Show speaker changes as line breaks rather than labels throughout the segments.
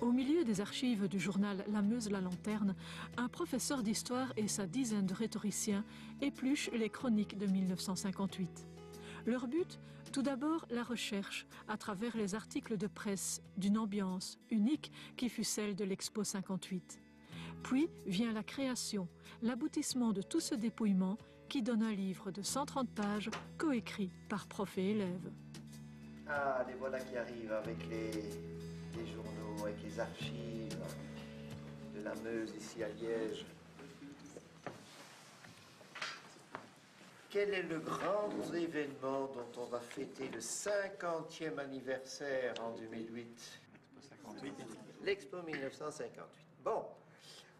Au milieu des archives du journal La Meuse-La Lanterne, un professeur d'histoire et sa dizaine de rhétoriciens épluchent les chroniques de 1958. Leur but, tout d'abord la recherche, à travers les articles de presse, d'une ambiance unique qui fut celle de l'Expo 58. Puis vient la création, l'aboutissement de tout ce dépouillement qui donne un livre de 130 pages coécrit par prof et élèves.
Ah, les voilà qui arrivent avec les journaux, avec les archives de la Meuse ici à Liège. Quel est le grand événement dont on va fêter le 50e anniversaire en 2008? L'Expo 1958. Bon,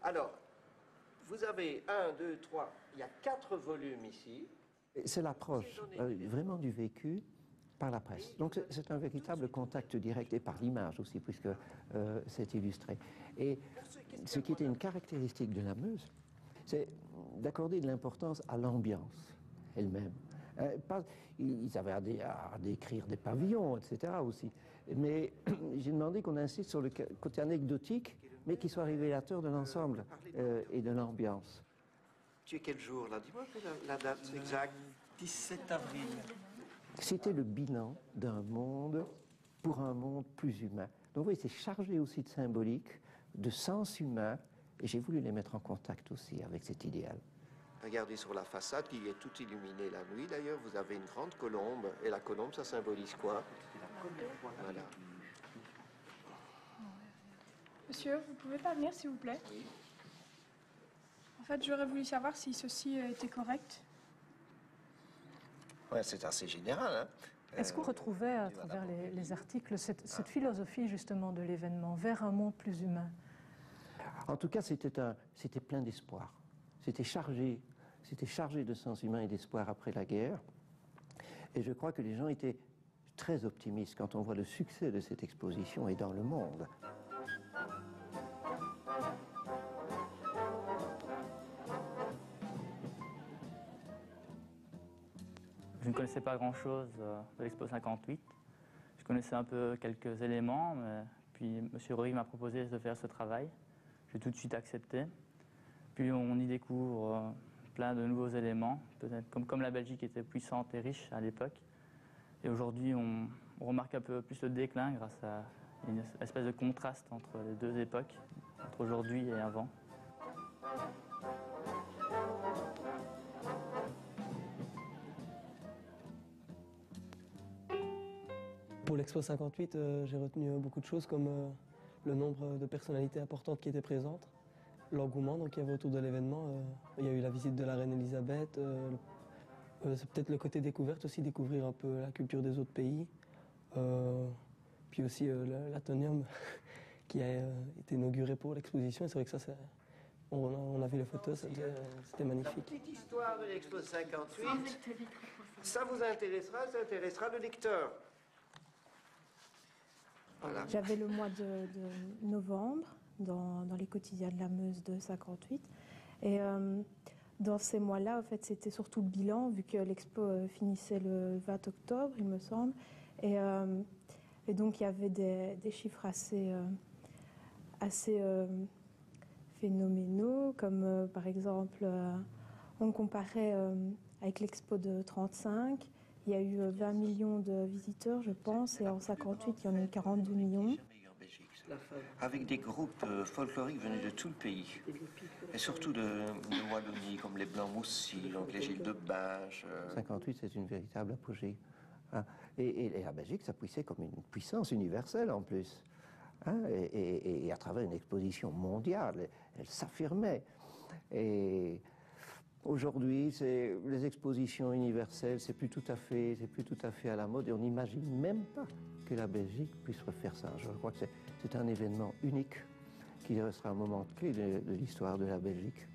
alors, vous avez 1, 2, 3, il y a 4 volumes ici.
C'est l'approche vraiment du vécu par la presse. Donc c'est un véritable contact direct et par l'image aussi, puisque c'est illustré. Et ce qui était une caractéristique de la Meuse, c'est d'accorder de l'importance à l'ambiance elle-même. Ils avaient à décrire des pavillons, etc. aussi. Mais j'ai demandé qu'on insiste sur le côté anecdotique, mais qui soit révélateur de l'ensemble et de l'ambiance.
Tu es quel jour là? Dis-moi la date exacte.
17 avril.
C'était le bilan d'un monde pour un monde plus humain. Donc vous voyez, c'est chargé aussi de symbolique, de sens humain, et j'ai voulu les mettre en contact aussi avec cet idéal.
Regardez sur la façade qui est toute illuminée la nuit d'ailleurs, vous avez une grande colombe, et la colombe ça symbolise quoi? Voilà.
Monsieur, vous pouvez pas venir s'il vous plaît?
Oui.
En fait, j'aurais voulu savoir si ceci était correct.
Ouais, c'est assez général. Hein.
Est-ce qu'on retrouvait à travers les articles cette philosophie justement de l'événement vers un monde plus humain?
En tout cas, c'était plein d'espoir. C'était chargé de sens humain et d'espoir après la guerre. Et je crois que les gens étaient très optimistes quand on voit le succès de cette exposition et dans le monde.
Je ne connaissais pas grand-chose de l'Expo 58. Je connaissais un peu quelques éléments, mais puis M. Roy m'a proposé de faire ce travail. J'ai tout de suite accepté. Puis on y découvre plein de nouveaux éléments, peut-être comme la Belgique était puissante et riche à l'époque. Et aujourd'hui, on remarque un peu plus le déclin grâce à une espèce de contraste entre les deux époques, entre aujourd'hui et avant.
Pour l'Expo 58, j'ai retenu beaucoup de choses comme le nombre de personnalités importantes qui étaient présentes, l'engouement donc, qu'il y avait autour de l'événement. Il y a eu la visite de la reine Elisabeth, c'est peut-être le côté découverte aussi, découvrir un peu la culture des autres pays. Puis aussi l'Atonium qui a été inauguré pour l'exposition. C'est vrai que ça, on a vu les photos, c'était magnifique.
La petite histoire de l'Expo 58, ça vous intéressera, ça intéressera le lecteur. Voilà.
J'avais le mois de novembre dans les quotidiens de la Meuse de 58. Et dans ces mois-là, en fait, c'était surtout le bilan, vu que l'expo finissait le 20 octobre, il me semble. Et donc, il y avait des chiffres assez phénoménaux, comme par exemple, on comparait avec l'expo de 35. Il y a eu 20 millions de visiteurs, je pense, et en 58, il y en a eu 42 millions.
Avec des groupes folkloriques venus de tout le pays, et surtout de Wallonie, comme les Blancs Moussis, donc les Gilles de Binge.
58, c'est une véritable apogée. Hein. Et la Belgique s'appuissait comme une puissance universelle en plus. Hein. Et à travers une exposition mondiale, elle s'affirmait. Et aujourd'hui, les expositions universelles, c'est plus tout à fait à la mode, et on n'imagine même pas que la Belgique puisse refaire ça. Je crois que c'est un événement unique qui restera un moment clé de l'histoire de la Belgique.